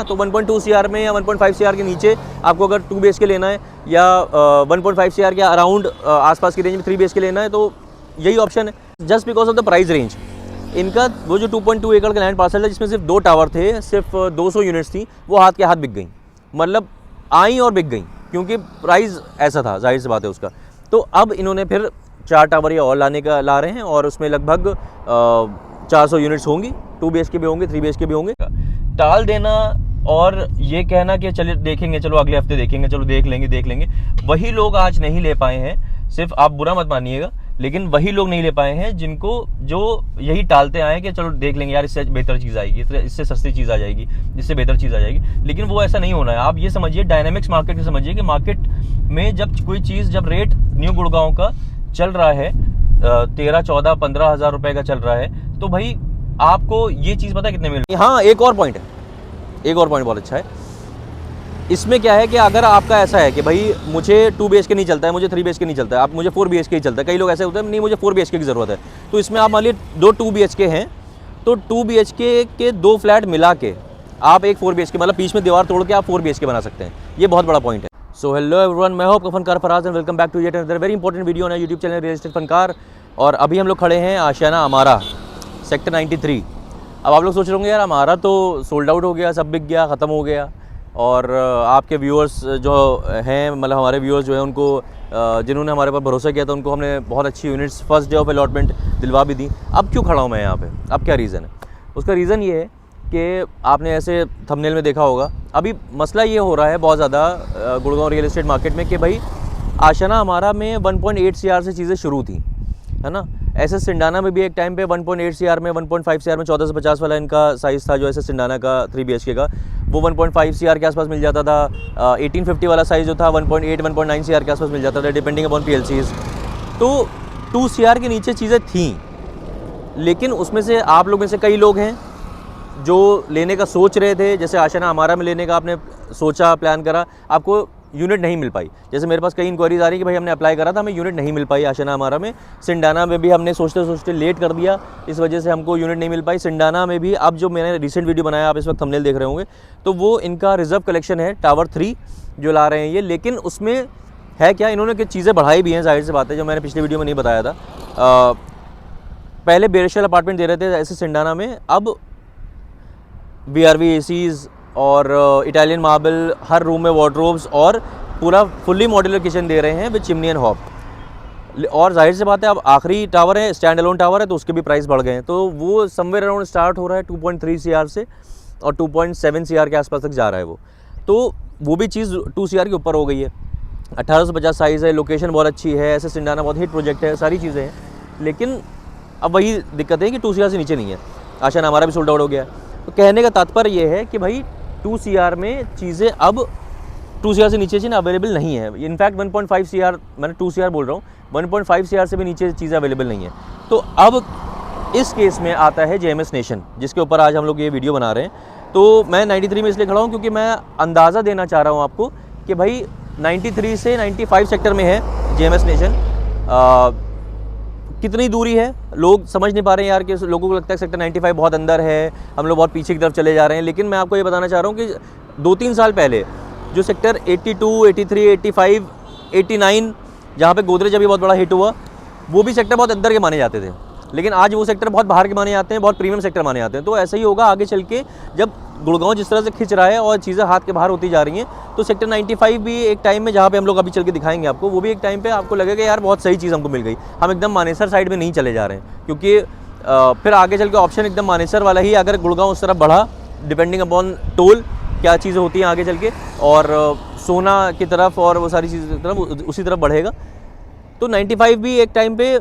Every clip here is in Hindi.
तो 1.2 CR में या 1.5 CR के नीचे आपको अगर 2 BHK लेना है या 1.5 CR के अराउंड आसपास की रेंज में 3 BHK लेना है तो यही ऑप्शन है। Just because of the price range इनका वो जो 2.2 एकड़ का लैंड पार्सल है जिसमें सिर्फ 2 टावर थे, सिर्फ 200 यूनिट्स थी, वो हाथ के हाथ बिक गई। मतलब आई और बिक गई क्योंकि प्राइस ऐसा था, जाहिर सी बात है उसका। तो अब इन्होंने फिर 4 टावर या और ला रहे हैं और उसमें लगभग 400 यूनिट्स होंगी, 2 BHK भी होंगे, 3 BHK भी होंगे। टाल देना और ये कहना कि चलिए देखेंगे, चलो अगले हफ्ते देखेंगे, चलो देख लेंगे, वही लोग आज नहीं ले पाए हैं। सिर्फ आप बुरा मत मानिएगा, लेकिन वही लोग नहीं ले पाए हैं जिनको जो यही टालते आए कि चलो देख लेंगे यार, इससे बेहतर चीज़ आएगी, इससे सस्ती चीज़ आ जाएगी, इससे बेहतर चीज़ आ जाएगी। लेकिन वो ऐसा नहीं होना है। आप ये समझिए, डायनामिक्स मार्केट को समझिए कि मार्केट में जब कोई चीज़, जब रेट न्यू गुड़गांव का चल रहा है 13, 14, 15 हज़ार रुपये का चल रहा है, तो भाई आपको ये चीज़ पता है कितने मिल रही है। हाँ, एक और पॉइंट बहुत अच्छा है इसमें। क्या है कि अगर आपका ऐसा है कि भाई मुझे 2 BHK नहीं चलता है, मुझे 3 BHK नहीं चलता है, आप मुझे 4 BHK ही चलता है, कई लोग ऐसे होते हैं नहीं मुझे 4 BHK की ज़रूरत है, तो इसमें आप मान लीजिए 2 BHK हैं, तो 2 BHK के 2 फ्लैट मिला के आप एक 4 BHK, मतलब बीच में दीवार तोड़ के आप 4 BHK बना सकते हैं। ये बहुत बड़ा पॉइंट है। सो हेलो एवरीवन, मैं हूं आपका Funkar Faraz and welcome back to yet another very important video on YouTube channel real estate Funkar. और अभी हम लोग खड़े हैं आशियाना अमारा, सेक्टर 93। अब आप लोग सोच रहे होंगे यार अमारा तो सोल्ड आउट हो गया, सब बिक गया, ख़त्म हो गया। और आपके व्यूअर्स जो हैं, मतलब हमारे व्यूअर्स जो हैं उनको जिन्होंने हमारे पर भरोसा किया था उनको हमने बहुत अच्छी units first day of allotment दिलवा भी दी। अब क्यों खड़ा हूँ मैं यहाँ पे, अब क्या रीज़न है? उसका रीज़न ये है कि आपने ऐसे थंबनेल में देखा होगा, अभी मसला ये हो रहा है बहुत ज़्यादा गुड़गांव रियल एस्टेट मार्केट में कि भाई आशियाना हमारा में 1.8 CR से चीज़ें शुरू थी, है ना। ऐसे सिंडाना में भी एक टाइम पे 1.8 CR में, 1.5 CR में 14 से 50 वाला इनका साइज़ था, जो ऐसे सिंडाना का 3 BHK का, वो 1.5 CR के आसपास मिल जाता था। 1850 वाला साइज़ जो था 1.8, 1.9 CR के आसपास मिल जाता था, डिपेंडिंग अपॉन PLCs। तो 2 CR के नीचे चीज़ें थीं, लेकिन उसमें से आप लोग में से कई लोग हैं जो लेने का सोच रहे थे। जैसे आशियाना हमारा में लेने का आपने सोचा, प्लान करा, आपको यूनिट नहीं मिल पाई। जैसे मेरे पास कई इंक्वायरीज आ रही है कि भाई हमने अप्लाई करा था, हमें यूनिट नहीं मिल पाई आशियाना हमारा में। सिंडाना में भी हमने सोचते लेट कर दिया, इस वजह से हमको यूनिट नहीं मिल पाई। सिंडाना में भी अब जो मैंने रिसेंट वीडियो बनाया, आप इस वक्त थंबनेल देख रहे होंगे, तो वो इनका रिजर्व कलेक्शन है, टावर 3 जो ला रहे हैं ये। लेकिन उसमें है क्या, इन्होंने कुछ चीज़ें बढ़ाई भी हैं, जाहिर सी बात है, जो मैंने पिछले वीडियो में नहीं बताया था। पहले बेरेशल अपार्टमेंट दे रहे थे ऐसे सिंडाना में, अब BRV ACs और इटालियन मार्बल, हर रूम में वार्डरोब्स और पूरा फुल्ली मॉड्यूलर किचन दे रहे हैं विद चिमनी एंड हॉब। और जाहिर सी बात है अब आखिरी टावर है, स्टैंड अलोन टावर है, तो उसके भी प्राइस बढ़ गए हैं। तो वो समवेयर अराउंड स्टार्ट हो रहा है 2.3 CR से और 2.7 CR के आसपास तक जा रहा है वो। तो वो भी चीज़ 2 CR के ऊपर हो गई है। 1850 साइज़ है, लोकेशन बहुत अच्छी है, ऐसे सिंडाना बहुत हिट प्रोजेक्ट है, सारी चीज़ें हैं। लेकिन अब वही दिक्कत है कि 2 CR से नीचे नहीं है। आशियाना हमारा भी सोल्ड आउट हो गया है। तो कहने का तात्पर्य ये है कि भाई 2 CR में चीज़ें अब 2 CR से नीचे चीज़ें अवेलेबल नहीं है। इनफैक्ट 1.5 CR, मैंने 2 CR बोल रहा हूँ, 1.5 CR से भी नीचे चीज़ें अवेलेबल नहीं है। तो अब इस केस में आता है JMS नेशन, जिसके ऊपर आज हम लोग ये वीडियो बना रहे हैं। तो मैं 93 में इसलिए खड़ा हूँ क्योंकि मैं अंदाज़ा देना चाह रहा हूँ आपको कि भाई 93 से 95 सेक्टर में है JMS नेशन। कितनी दूरी है लोग समझ नहीं पा रहे हैं यार, कि लोगों को लगता है सेक्टर 95 बहुत अंदर है, हम लोग बहुत पीछे की तरफ चले जा रहे हैं। लेकिन मैं आपको ये बताना चाह रहा हूँ कि 2-3 साल पहले जो सेक्टर 82, 83, 85, 89 जहाँ पे गोदरेज अभी बहुत बड़ा हिट हुआ, वो भी सेक्टर बहुत अंदर के माने जाते थे। लेकिन आज वो सेक्टर बहुत बाहर के माने जाते हैं, बहुत प्रीमियम सेक्टर माने जाते हैं। तो ऐसा ही होगा आगे चल के, जब गुड़गांव जिस तरह से खिंच रहा है और चीज़ें हाथ के बाहर होती जा रही हैं, तो सेक्टर 95 भी एक टाइम में, जहाँ पे हम लोग अभी चल के दिखाएंगे आपको, वो भी एक टाइम पे आपको लगेगा यार बहुत सही चीज़ हमको मिल गई। हम एकदम मानेसर साइड में नहीं चले जा रहे हैं, क्योंकि फिर आगे चल के ऑप्शन एकदम मानेसर वाला ही, अगर गुड़गांव उस तरफ बढ़ा, डिपेंडिंग अपॉन टोल क्या चीज़ें होती हैं आगे चल के, और सोना की तरफ और वो सारी चीज़ों की तरफ, उसी तरफ बढ़ेगा। तो 95 भी एक टाइम पे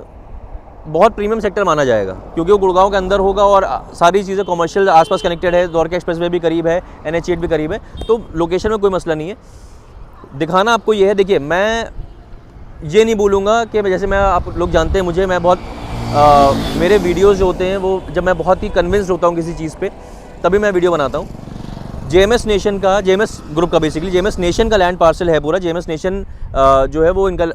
बहुत प्रीमियम सेक्टर माना जाएगा, क्योंकि वो गुड़गांव के अंदर होगा और सारी चीज़ें कमर्शियल आसपास कनेक्टेड है, द्वारका एक्सप्रेसवे भी करीब है, NH8 भी करीब है। तो लोकेशन में कोई मसला नहीं है। दिखाना आपको ये है, देखिए मैं ये नहीं बोलूँगा कि जैसे मैं, आप लोग जानते हैं मुझे, मैं बहुत मेरे वीडियोज़ जो होते हैं वो, जब मैं बहुत ही कन्विंस्ड होता हूँ किसी चीज़ पर, तभी मैं वीडियो बनाता हूँ। जेएमएस नेशन का, जेएमएस ग्रुप का बेसिकली जेएमएस नेशन का लैंड पार्सल है पूरा। जेएमएस नेशन जो है वो इनका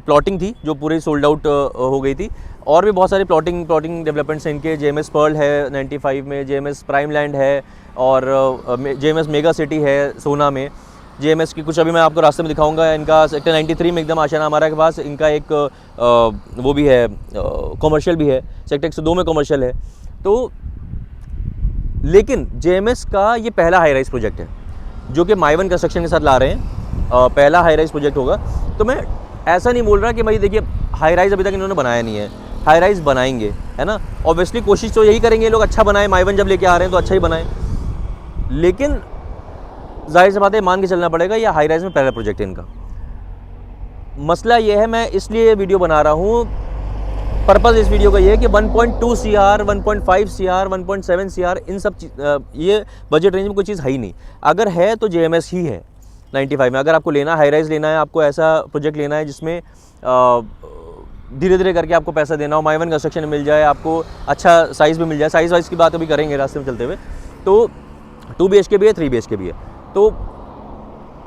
प्लॉटिंग थी जो पूरी सोल्ड आउट हो गई थी। और भी बहुत सारे प्लॉटिंग डेवलपमेंट्स हैं इनके। जेएमएस पर्ल है 95 में, जेएमएस प्राइम लैंड है और जेएमएस मेगा सिटी है सोना में। जेएमएस की कुछ अभी मैं आपको रास्ते में दिखाऊंगा। इनका सेक्टर 93 में एकदम आशियाना हमारा के पास इनका एक वो भी है, कॉमर्शियल भी है। सेक्टर 102 में कॉमर्शियल है। तो लेकिन जेएमएस का ये पहला हाई राइज प्रोजेक्ट है जो कि माइवन कंस्ट्रक्शन के साथ ला रहे हैं। पहला हाई राइज प्रोजेक्ट होगा। तो मैं ऐसा नहीं बोल रहा कि भाई देखिए हाई राइज अभी तक इन्होंने बनाया नहीं है, हाई राइज बनाएंगे, है ना। ऑब्वियसली कोशिश तो यही करेंगे लोग अच्छा बनाए, माइवन जब लेके आ रहे हैं तो अच्छा ही बनाएं। लेकिन जाहिर सी बात है मान के चलना पड़ेगा ये हाई राइज में पहला प्रोजेक्ट है इनका। मसला ये है, मैं इसलिए वीडियो बना रहा हूँ, पर्पज़ इस वीडियो का ये है कि 1.2 CR, 1.5 CR, 1.7 CR इन सब ये बजट रेंज में कोई चीज़ है ही नहीं। अगर है तो जेएमएस ही है 95 में। अगर आपको लेना हाई राइज लेना है, आपको ऐसा प्रोजेक्ट लेना है जिसमें धीरे धीरे करके आपको पैसा देना हो, माइवन कंस्ट्रक्शन मिल जाए, आपको अच्छा साइज़ भी मिल जाए। साइज़ वाइज की बात अभी करेंगे रास्ते में चलते हुए। तो 2 BHK भी है, 3 BHK भी है। तो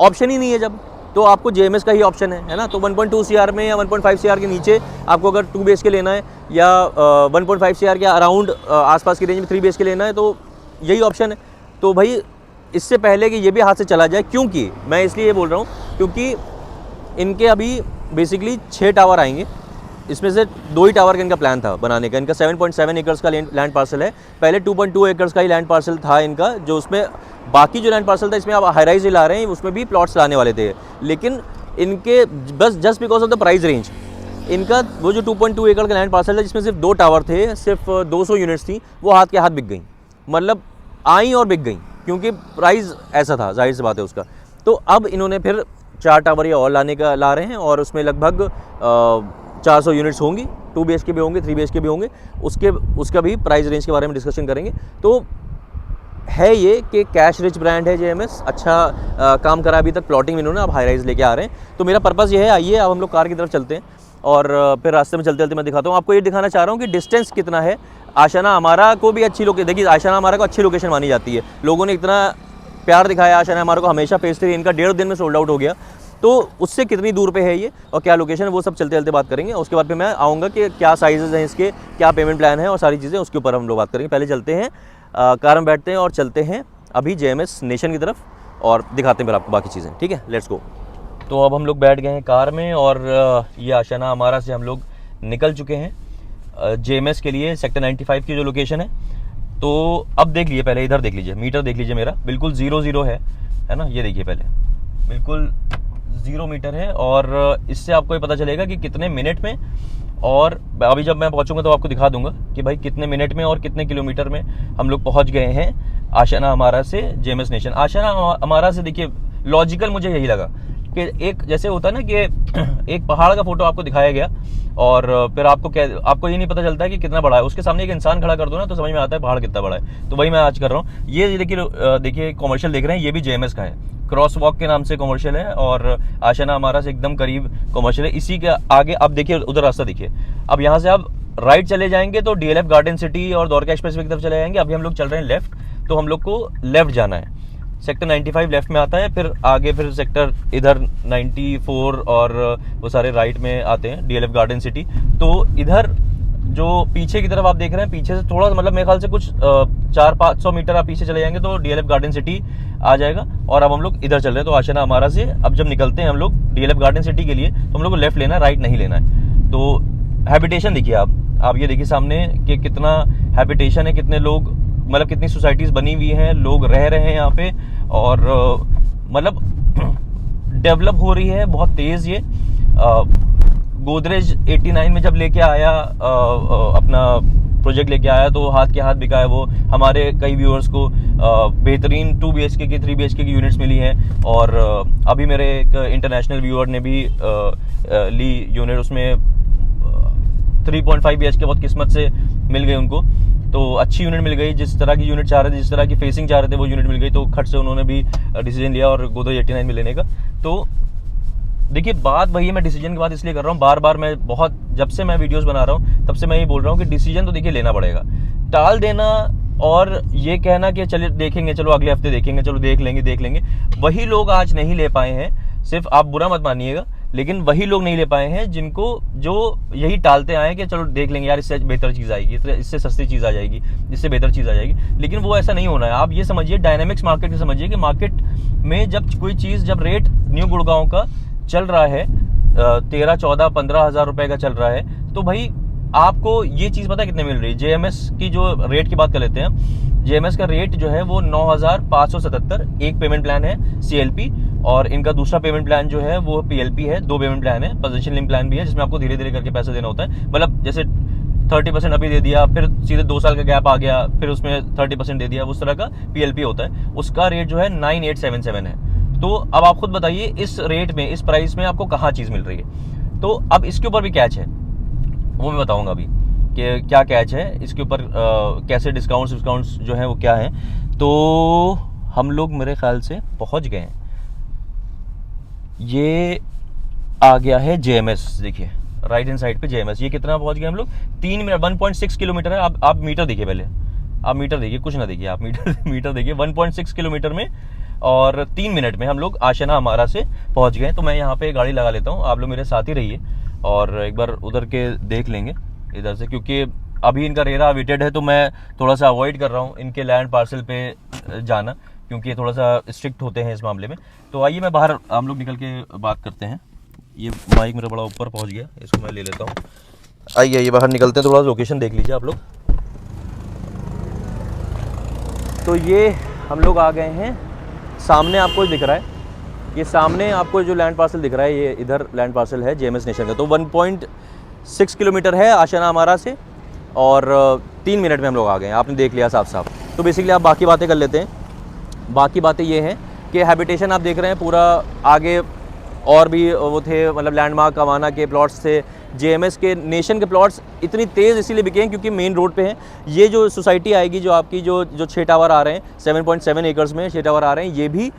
ऑप्शन ही नहीं है जब, तो आपको जेएमएस का ही ऑप्शन है ना। तो 1.2 CR में या 1.5 CR के नीचे आपको अगर 2 BHK लेना है या 1.5 CR के अराउंड आसपास की रेंज में 3 BHK लेना है तो यही ऑप्शन है। तो भाई इससे पहले कि ये भी हाथ से चला जाए, क्योंकि मैं इसलिए ये बोल रहा हूँ क्योंकि इनके अभी बेसिकली 6 टावर आएंगे। इसमें से 2 ही टावर का इनका प्लान था बनाने का। इनका 7.7 एकर्स का लैंड पार्सल है। पहले 2.2 एकर्स का ही लैंड पार्सल था इनका, जो उसमें बाकी जो लैंड पार्सल था इसमें आप हाई राइज ही ला रहे हैं, उसमें भी प्लॉट्स लाने वाले थे। लेकिन इनके बस just because of the price range, इनका वो जो 2.2 एकड़ का लैंड पार्सल है जिसमें सिर्फ 2 टावर थे, सिर्फ 200 यूनिट्स थी, वो हाथ के हाथ बिक गई। मतलब आई और बिक गई क्योंकि प्राइस ऐसा था, जाहिर सी बात है उसका। तो अब इन्होंने फिर 4 टावर या और ला रहे हैं और उसमें लगभग 400 यूनिट्स होंगी। 2 BHK भी होंगे, 3 BHK भी होंगे। उसका भी प्राइस रेंज के बारे में डिस्कशन करेंगे। तो है ये कि कैश रिच ब्रांड है जेएमएस, अच्छा काम करा अभी तक प्लॉटिंग में इन्होंने, अब हाई राइज लेके आ रहे हैं। तो मेरा पर्पज़ ये है, आइए अब हम लोग कार की तरफ चलते हैं और फिर रास्ते में चलते चलते मैं दिखाता हूँ आपको। ये दिखाना चाह रहा हूँ कि डिस्टेंस कितना है। आशियाना हमारा को भी अच्छी लोकेशन, देखिए आशियाना हमारा को अच्छी लोकेशन मानी जाती है। लोगों ने इतना प्यार दिखाया आशियाना हमारे को, हमेशा फेज 3 इनका 1.5 दिन में सोल्ड आउट हो गया। तो उससे कितनी दूर पे है ये और क्या लोकेशन है वो सब चलते चलते बात करेंगे। उसके बाद फिर मैं आऊँगा कि क्या साइजेज़ हैं इसके, क्या पेमेंट प्लान है और सारी चीज़ें उसके ऊपर हम लोग बात करेंगे। पहले चलते हैं कार में बैठते हैं और चलते हैं अभी जेएमएस नेशन की तरफ और दिखाते हैं फिर आपको बाकी चीज़ें। ठीक है, लेट्स गो। तो अब हम लोग बैठ गए हैं कार में और ये आशियाना हमारा से हम लोग निकल चुके हैं जेएमएस के लिए, सेक्टर 95 की जो लोकेशन है। तो अब देख लीजिए, पहले इधर देख लीजिए, मीटर देख लीजिए मेरा बिल्कुल 0 है ना। ये देखिए पहले बिल्कुल 0 मीटर है और इससे आपको ये पता चलेगा कि कितने मिनट में, और अभी जब मैं पहुंचूंगा तो आपको दिखा दूंगा कि भाई कितने मिनट में और कितने किलोमीटर में हम लोग पहुंच गए हैं आशियाना हमारा से जेएमएस नेशन। आशियाना हमारा से देखिए लॉजिकल मुझे यही लगा कि एक जैसे होता है ना कि एक पहाड़ का फोटो आपको दिखाया गया और फिर आपको ये नहीं पता चलता है कि कितना बड़ा है, उसके सामने एक इंसान खड़ा कर दो ना तो समझ में आता है पहाड़ कितना बड़ा है। तो वही मैं आज कर रहा हूँ। ये देखिए कॉमर्शियल देख रहे हैं, ये भी जेएमएस का है, क्रॉस वॉक के नाम से कॉमर्शियल है और आशियाना हमारा से एकदम करीब कॉमर्शियल है। इसी के आगे अब देखिए उधर रास्ता देखिए, अब यहाँ से आप राइट चले जाएंगे तो डीएलएफ गार्डन सिटी और द्वारका एक्सप्रेसवे की तरफ चले जाएंगे। अभी हम लोग चल रहे हैं लेफ्ट, तो हम लोग को लेफ्ट जाना है। सेक्टर 95 लेफ्ट में आता है, फिर आगे फिर सेक्टर इधर 94 और वो सारे राइट में आते हैं, डीएलएफ गार्डन सिटी। तो इधर जो पीछे की तरफ आप देख रहे हैं, पीछे से थोड़ा मतलब मेरे ख्याल से कुछ 400-500 मीटर आप पीछे चले जाएंगे तो डीएलएफ गार्डन सिटी आ जाएगा। और अब हम लोग इधर चल रहे हैं तो आशियाना हमारा से अब जब निकलते हैं हम लोग डीएलएफ गार्डन सिटी के लिए तो हम लोग को लेफ्ट लेना है, राइट नहीं लेना है। तो हैबिटेशन देखिए आप ये देखिए सामने कि कितना हैबिटेशन है, कितने लोग, मतलब कितनी सोसाइटीज़ बनी हुई हैं, लोग रह रहे हैं यहाँ पे और मतलब डेवलप हो रही है बहुत तेज़। ये गोदरेज 89 में जब लेके आया अपना प्रोजेक्ट लेके आया तो हाथ के हाथ बिका है वो। हमारे कई व्यूअर्स को बेहतरीन 2 BHK की 3 BHK की यूनिट्स मिली हैं और अभी मेरे एक इंटरनेशनल व्यूअर ने भी ली यूनिट, उसमें 3.5 BHK बहुत किस्मत से मिल गई उनको। तो अच्छी यूनिट मिल गई, जिस तरह की यूनिट चाह रहे थे, जिस तरह की फेसिंग चाह रहे थे वो यूनिट मिल गई। तो खट से उन्होंने भी डिसीजन लिया और गोदरेज 89 में लेने का। तो देखिए बात वही है, मैं डिसीजन की बात इसलिए कर रहा हूँ, बार बार मैं जब से मैं वीडियोस बना रहा हूँ तब से मैं ये बोल रहा हूँ कि डिसीजन तो देखिए लेना पड़ेगा। टाल देना और ये कहना कि चलिए देखेंगे, चलो अगले हफ्ते देखेंगे, चलो देख लेंगे, वही लोग आज नहीं ले पाए हैं। सिर्फ आप बुरा मत मानिएगा, लेकिन वही लोग नहीं ले पाए हैं जिनको जो यही टालते आए कि चलो देख लेंगे यार, इससे बेहतर चीज़ आएगी, इससे सस्ती चीज़ आ जाएगी, इससे बेहतर चीज़ आ जाएगी। लेकिन वो ऐसा नहीं होना है। आप ये समझिए, डायनामिक्स मार्केट समझिए कि मार्केट में जब कोई चीज़, जब रेट न्यू गुड़गांव का चल रहा है 13, 14, 15 हज़ार रुपये का चल रहा है, तो भाई आपको ये चीज़ पता है कितने मिल रही है। जेएमएस की जो रेट की बात कर लेते हैं, जेएमएस का रेट जो है वो 9,577 एक पेमेंट प्लान है सीएलपी, और इनका दूसरा पेमेंट प्लान जो है वो पीएलपी है। 2 पेमेंट प्लान है, पोजीशन लिंक प्लान भी है, जिसमें आपको धीरे धीरे करके पैसे देना होता है। मतलब जैसे 30% अभी दे दिया, फिर सीधे 2 साल का गैप आ गया, फिर उसमें 30% दे दिया, उस तरह का पीएलपी होता है। उसका रेट जो है 9877 है। तो अब आप खुद बताइए, इस रेट में, इस प्राइस में आपको कहाँ चीज़ मिल रही है। तो अब इसके ऊपर भी कैच है, वो मैं बताऊंगा अभी कि क्या कैच है इसके ऊपर, कैसे डिस्काउंट्स जो है वो क्या है। तो हम लोग मेरे ख्याल से पहुंच गए हैं। ये आ गया है जेएमएस, देखिए राइट हैंड साइड पे जेएमएस। ये कितना पहुंच गए हम लोग, 3 मिनट, 1.6 किलोमीटर है। आप मीटर देखिए, पहले आप मीटर देखिए, कुछ ना देखिए, आप मीटर देखिए। 1.6 किलोमीटर में और 3 मिनट में हम लोग आशियाना हमारा से पहुंच गए। तो मैं यहाँ पे गाड़ी लगा लेता हूँ, आप लोग मेरे साथ ही रहिए और एक बार उधर के देख लेंगे इधर से, क्योंकि अभी इनका रेरा अवेटेड है, तो मैं थोड़ा सा अवॉइड कर रहा हूँ इनके लैंड पार्सल पे जाना, क्योंकि ये थोड़ा सा स्ट्रिक्ट होते हैं इस मामले में। तो आइए मैं बाहर, हम लोग निकल के बात करते हैं। ये माइक मेरा बड़ा ऊपर पहुँच गया, इसको मैं ले लेता हूँ। आइए बाहर निकलते हैं, थोड़ा लोकेशन देख लीजिए आप लोग। तो ये हम लोग आ गए हैं, सामने आपको दिख रहा है, ये सामने आपको जो लैंड पार्सल दिख रहा है, ये इधर लैंड पार्सल है जेएमएस नेशन का। तो 1.6 किलोमीटर है आशियाना हमारा से, और 3 मिनट में हम लोग आ गए हैं। आपने देख लिया साफ साफ। तो बेसिकली आप बाकी बातें कर लेते हैं। बाकी बातें ये हैं कि हैबिटेशन आप देख रहे हैं पूरा, आगे और भी वो थे, मतलब लैंडमार्क कमाना के प्लॉट्स थे। जेएमएस के नेशन के प्लॉट्स इतनी तेज़ इसीलिए बिके हैं क्योंकि मेन रोड पे हैं। ये जो सोसाइटी आएगी, जो आपकी जो 6 टावर आ रहे हैं, 7.7 एकर्स में 6 टावर आ रहे हैं, ये भी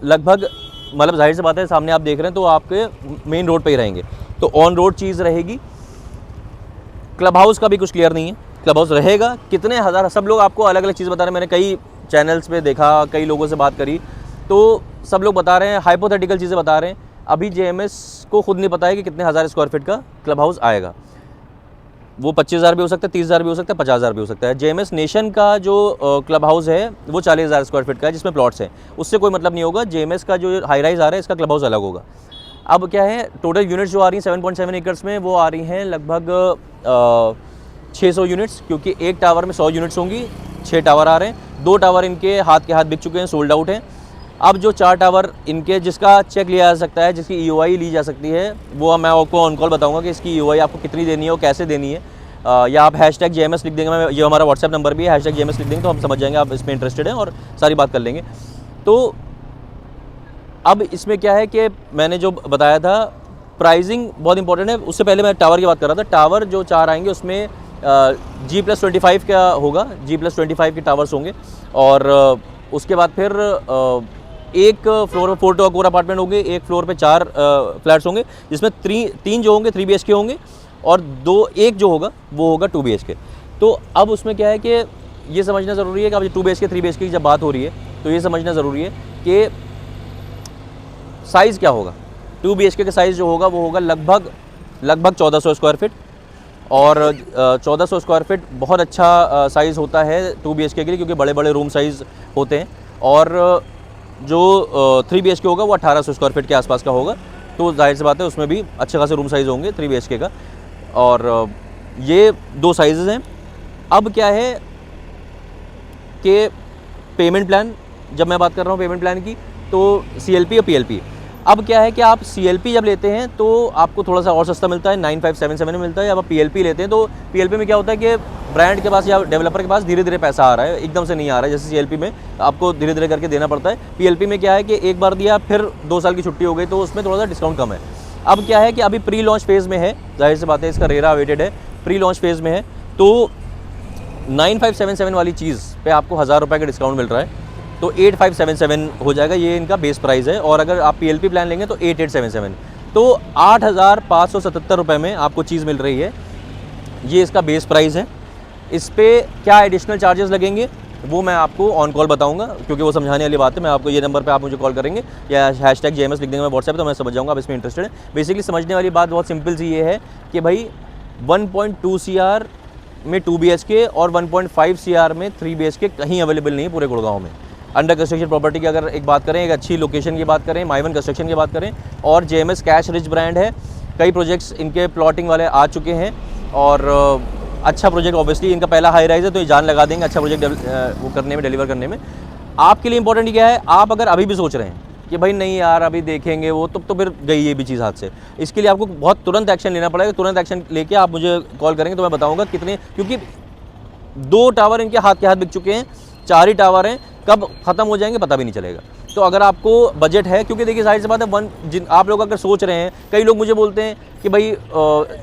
लगभग, मतलब जाहिर सी बात है, सामने आप देख रहे हैं तो आपके मेन रोड पे ही रहेंगे, तो ऑन रोड चीज़ रहेगी। क्लब हाउस का भी कुछ क्लियर नहीं है, क्लब हाउस रहेगा कितने हज़ार, सब लोग आपको अलग अलग चीज़ बता रहे हैं। मैंने कई चैनल्स पे देखा, कई लोगों से बात करी, तो सब लोग बता रहे हैं, हाइपोथेटिकल चीज़ें बता रहे हैं। अभी जेएमएस को खुद नहीं पता है कि कितने हज़ार स्क्वायर फीट का क्लब हाउस आएगा। वो 25,000 भी हो सकता है, 30,000 भी हो सकता है, 50,000 भी हो सकता है। जेएमएस नेशन का जो क्लब हाउस है वो 40,000 स्क्वायर फीट का है, जिसमें प्लॉट्स हैं। उससे कोई मतलब नहीं होगा। जेएमएस का जो हाई राइज आ रहा है, इसका क्लब हाउस अलग होगा। अब क्या है, टोटल यूनिट्स जो आ रही हैं 7.7 एकर्स में, वो आ रही हैं लगभग 600 यूनिट्स, क्योंकि एक टावर में 100 यूनिट्स होंगी। 6 टावर आ रहे हैं, 2 टावर इनके हाथ के हाथ बिक चुके हैं, सोल्ड आउट हैं। अब जो 4 टावर इनके, जिसका चेक लिया जा सकता है, जिसकी ईओआई ली जा सकती है, वो मैं आपको ऑन कॉल बताऊंगा कि इसकी ईओआई आपको कितनी देनी है और कैसे देनी है। या आप #जेएमएस लिख देंगे, मैं, ये हमारा व्हाट्सएप नंबर भी है, #जेएमएस लिख देंगे तो हम समझ जाएंगे आप इसमें इंटरेस्टेड हैं और सारी बात कर लेंगे। तो अब इसमें क्या है कि मैंने जो बताया था, प्राइसिंग बहुत इंपॉर्टेंट है। उससे पहले मैं टावर की बात कर रहा था। टावर जो 4 आएंगे उसमें G+25 का होगा, G+25 के टावर्स होंगे, और उसके बाद फिर एक फ्लोर में 4 टू अकोर अपार्टमेंट होंगे, एक फ्लोर पे 4 फ्लैट्स होंगे, जिसमें 3 जो होंगे 3 BHK होंगे, और एक जो होगा वो होगा 2 BHK। तो अब उसमें क्या है कि ये समझना ज़रूरी है कि अब 2 BHK 3 BHK की जब बात हो रही है, तो ये समझना ज़रूरी है कि साइज़ क्या होगा। 2 BHK का साइज़ जो होगा वो होगा लगभग 1400 स्क्वायर फीट, और 1400 स्क्वायर फीट बहुत अच्छा साइज़ होता है 2 BHK के लिए, क्योंकि बड़े बड़े रूम साइज़ होते हैं। और जो 3 BHK होगा वो 1800 स्क्वायर फीट के आसपास का होगा। तो जाहिर सी बात है उसमें भी अच्छे खासे रूम साइज़ होंगे 3 BHK का। और ये 2 साइज़ हैं। अब क्या है कि पेमेंट प्लान, जब मैं बात कर रहा हूँ पेमेंट प्लान की, तो CLP और PLP। अब क्या है कि आप CLP जब लेते हैं तो आपको थोड़ा सा और सस्ता मिलता है, 9577 में मिलता है। जब आप PLP लेते हैं तो PLP में क्या होता है कि ब्रांड के पास या डेवलपर के पास धीरे धीरे पैसा आ रहा है, एकदम से नहीं आ रहा है। जैसे CLP में आपको धीरे धीरे करके देना पड़ता है। PLP में क्या है कि एक बार दिया, फिर 2 साल की छुट्टी हो गई, तो उसमें थोड़ा सा डिस्काउंट कम है। अब क्या है कि अभी प्री लॉन्च फेज़ में है, जाहिर सी बात है इसका रेरा अवेटेड है, प्री लॉन्च फेज़ में है। तो 9577 वाली चीज़ पे आपको 1000 रुपये का डिस्काउंट मिल रहा है, तो 8577 हो जाएगा, ये इनका बेस प्राइस है। और अगर आप PLP प्लान लेंगे तो 8877, तो 8577 रुपये में आपको चीज़ मिल रही है। ये इसका बेस प्राइस है। इस पे क्या एडिशनल चार्जेस लगेंगे वो मैं आपको ऑन कॉल बताऊंगा, क्योंकि वो समझाने वाली बात है। मैं आपको ये नंबर पे आप मुझे कॉल करेंगे या #JMS लिख देंगे मैं व्हाट्सएप, तो मैं समझ जाऊंगा आप इसमें इंटरेस्टेड है। बेसिकली समझने वाली बात बहुत सिंपल सी ये है कि भाई 1.2 CR में 2 BHK और 1.5 CR में 3 BHK कहीं अवेलेबल नहीं है पूरे गुड़गांव में। अंडर कंस्ट्रक्शन प्रॉपर्टी की अगर एक बात करें, एक अच्छी लोकेशन की बात करें, माइवन कंस्ट्रक्शन की बात करें, और JMS कैश रिच ब्रांड है। कई प्रोजेक्ट्स इनके प्लॉटिंग वाले आ चुके हैं और अच्छा प्रोजेक्ट, ऑब्वियसली इनका पहला हाई राइज है तो ये जान लगा देंगे अच्छा प्रोजेक्ट वो करने में, डिलीवर करने में। आपके लिए इंपॉर्टेंट क्या है, आप अगर अभी भी सोच रहे हैं कि भाई नहीं यार अभी देखेंगे वो, तो फिर गई ये भी चीज़ हाथ से। इसके लिए आपको बहुत तुरंत एक्शन लेना पड़ेगा। तुरंत एक्शन लेके आप मुझे कॉल करेंगे तो मैं बताऊंगा कितने, क्योंकि 2 टावर इनके हाथ के हाथ बिक चुके हैं, 4 ही टावर हैं, कब ख़त्म हो जाएंगे पता भी नहीं चलेगा। तो अगर आपको बजट है, क्योंकि देखिए जाहिर सी बात है, आप लोग अगर सोच रहे हैं, कई लोग मुझे बोलते हैं कि भाई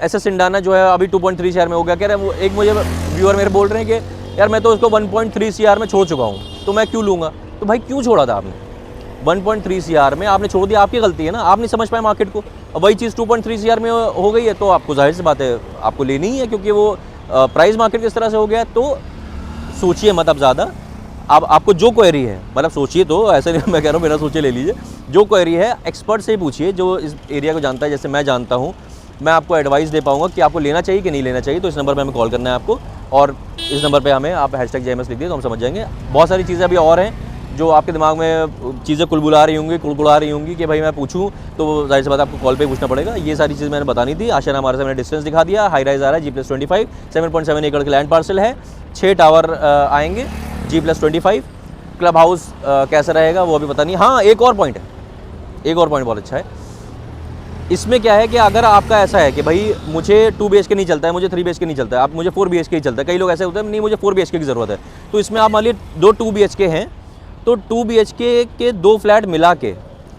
SS सिंडाना जो है अभी 2.3 CR में हो गया, कह रहे हैं वो, एक मुझे व्यूअर मेरे बोल रहे हैं कि यार मैं तो उसको 1.3 CR में छोड़ चुका हूँ, तो मैं क्यों लूँगा। तो भाई क्यों छोड़ा था आपने 1.3 CR में, आपने छोड़ दिया, आपकी गलती है ना, आप नहीं समझ पाए मार्केट को। अब वही चीज़ 2.3 CR में हो गई है तो आपको जाहिर सी बात है आपको लेनी ही है, क्योंकि वो प्राइस मार्केट किस तरह से हो गया है। तो सोचिए मत अब ज़्यादा। अब आपको जो क्वेरी है, मतलब सोचिए, तो ऐसे नहीं मैं कह रहा हूँ बिना सोचे ले लीजिए, जो क्वेरी है एक्सपर्ट से ही पूछिए जो इस एरिया को जानता है, जैसे मैं जानता हूँ। मैं आपको एडवाइस दे पाऊँगा कि आपको लेना चाहिए कि नहीं लेना चाहिए। तो इस नंबर पे हमें कॉल करना है आपको, और इस नंबर पे हमें आप #JMS लिख दिए तो हम समझ जाएंगे। बहुत सारी चीज़ें अभी और हैं जो आपके दिमाग में चीज़ें कुलबुला रही होंगी कि भाई मैं पूछूं, तो जाहिर सी बात आपको कॉल पे पूछना पड़ेगा। ये सारी चीज़ मैंने बतानी थी। आशा हमारे से मैंने डिस्टेंस दिखा दिया। हाई राइज आ रहा है G+25, 7.7 एकड़ का लैंड पार्सल है, 6 टावर आएंगे G+25। क्लब हाउस कैसा रहेगा वो अभी पता नहीं। हाँ, एक और पॉइंट बहुत अच्छा है इसमें। क्या है कि अगर आपका ऐसा है कि भाई मुझे 2 BHK नहीं चलता है, मुझे 3 BHK नहीं चलता है, आप मुझे 4 BHK ही चलता है, कई लोग ऐसे होते हैं नहीं मुझे 4 BHK की ज़रूरत है, तो इसमें आप मान लीजिए 2 BHK हैं, तो 2 BHK के 2 फ्लैट मिला के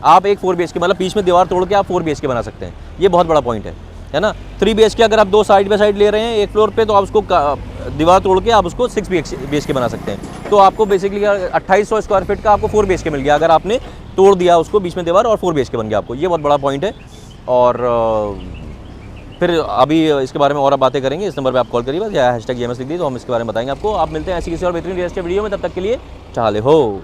आप एक 4 BHK, मतलब बीच में दीवार तोड़ के आप 4 BHK बना सकते हैं। ये बहुत बड़ा पॉइंट है ना। 3 BHK अगर आप 2 साइड बाय साइड ले रहे हैं एक फ्लोर पे, तो आप उसको दीवार तोड़ के आप उसको 6 BHK बना सकते हैं। तो आपको बेसिकली 2800 स्क्वायर फीट का आपको 4 BHK मिल गया, अगर आपने तोड़ दिया उसको बीच में दीवार, और 4 BHK बन गया आपको। ये बहुत बड़ा पॉइंट है। और फिर अभी इसके बारे में और आप बातें करेंगे। इस नंबर पे आप कॉल करिए बस, या #JMS लिख दिए तो हम इसके बारे में बताएंगे आपको। आप मिलते हैं ऐसी किसी और बेहतरीन रियल एस्टेट वीडियो में, तब तक के लिए चाले हो।